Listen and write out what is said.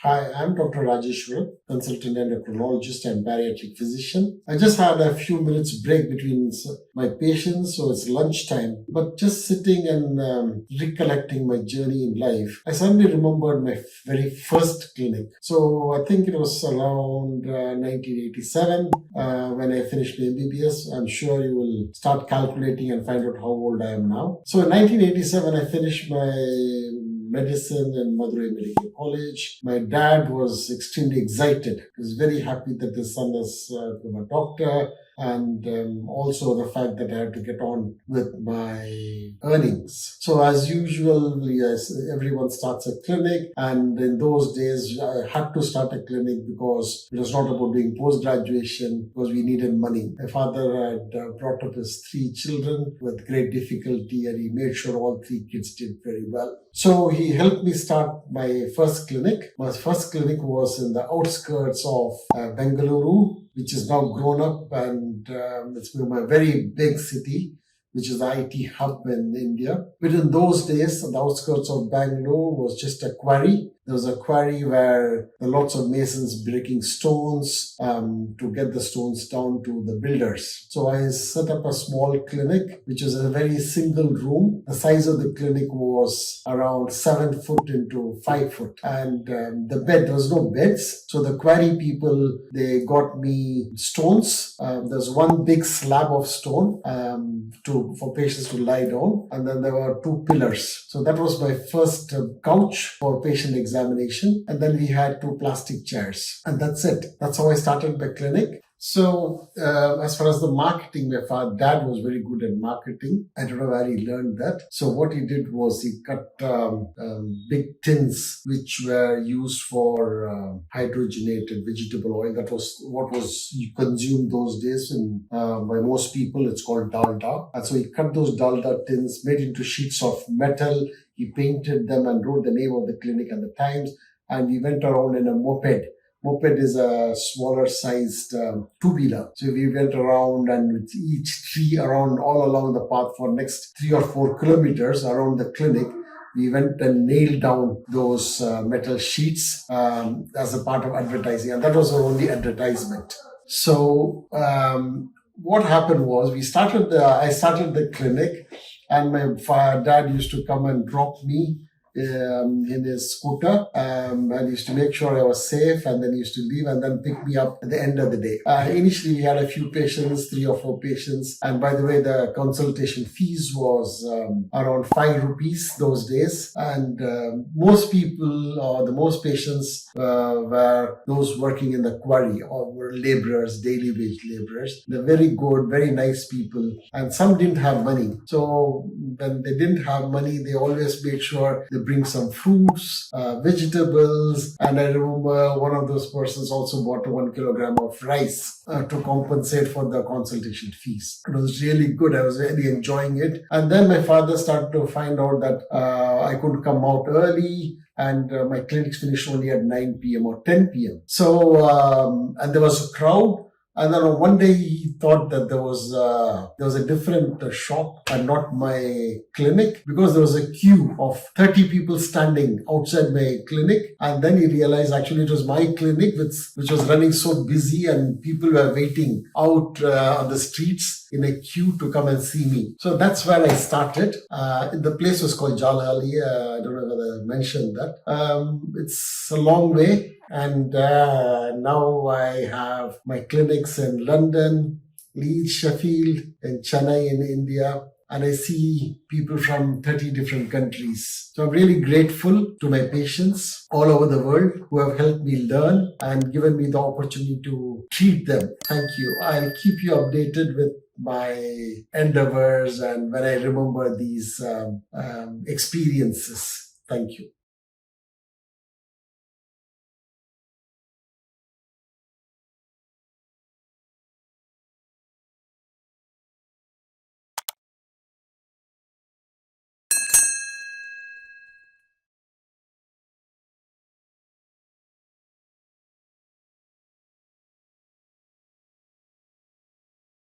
Hi, I'm Dr. Rajeswaran, consultant endocrinologist and bariatric physician. I just had a few minutes break between my patients, so it's lunchtime. But just sitting and recollecting my journey in life, I suddenly remembered my very first clinic. So I think it was around 1987 when I finished my MBBS. I'm sure you will start calculating and find out how old I am now. So in 1987, I finished my medicine in Madurai Medical College. My dad was extremely excited. He was very happy that his son has become a doctor, and also the fact that I had to get on with my earnings. So as usual, yes, everyone starts a clinic, and in those days I had to start a clinic because it was not about doing post-graduation, because we needed money. My father had brought up his 3 children with great difficulty, and he made sure all 3 kids did very well. So he helped me start my first clinic. My first clinic was in the outskirts of Bengaluru, which is now grown up, and it's become a very big city, which is the IT hub in India. But in those days, on the outskirts of Bangalore was just a quarry. There was a quarry where there were lots of masons breaking stones to get the stones down to the builders. So I set up a small clinic, which was a very single room. The size of the clinic was around 7 foot into 5 foot. And there was no beds. So the quarry people, they got me stones. There's one big slab of stone for patients to lie down. And then there were 2 pillars. So that was my first couch for patient examination, and then we had 2 plastic chairs, and that's it. That's how I started my clinic. So as far as the marketing, my dad was very good at marketing. I don't know where he learned that. So what he did was he cut big tins which were used for hydrogenated vegetable oil. That was what was consumed those days, and by most people it's called dalda. And so he cut those dalda tins, made into sheets of metal. He painted them and wrote the name of the clinic and the times, and we went around in a moped. Moped is a smaller sized two-wheeler. So we went around, and with each tree around all along the path for next 3 or 4 kilometers around the clinic, we went and nailed down those metal sheets as a part of advertising. And that was our only advertisement. So what happened was I started the clinic, and my dad used to come and drop me in his scooter, and he used to make sure I was safe, and then he used to leave and then pick me up at the end of the day. Initially, we had a few patients, 3 or 4 patients, and by the way, the consultation fees was around 5 rupees those days, and most people, or the most patients were those working in the quarry, or were laborers, daily wage laborers. They're very good, very nice people, and some didn't have money. So when they didn't have money, they always made sure they bring some fruits, vegetables, and I remember one of those persons also bought 1 kilogram of rice to compensate for the consultation fees. It was really good. I was really enjoying it. And then my father started to find out that I could come out early, and my clinics finished only at 9 p.m. or 10 p.m. So, and there was a crowd. And then one day he thought that there was a different shop and not my clinic, because there was a queue of 30 people standing outside my clinic. And then he realized actually it was my clinic which was running so busy, and people were waiting out on the streets in a queue to come and see me. So that's where I started. The place was called Jalali. I don't know whether I mentioned that. It's a long way. And now I have my clinics in London, Leeds, Sheffield, and Chennai in India. And I see people from 30 different countries. So I'm really grateful to my patients all over the world who have helped me learn and given me the opportunity to treat them. Thank you. I'll keep you updated with my endeavors and when I remember these experiences. Thank you.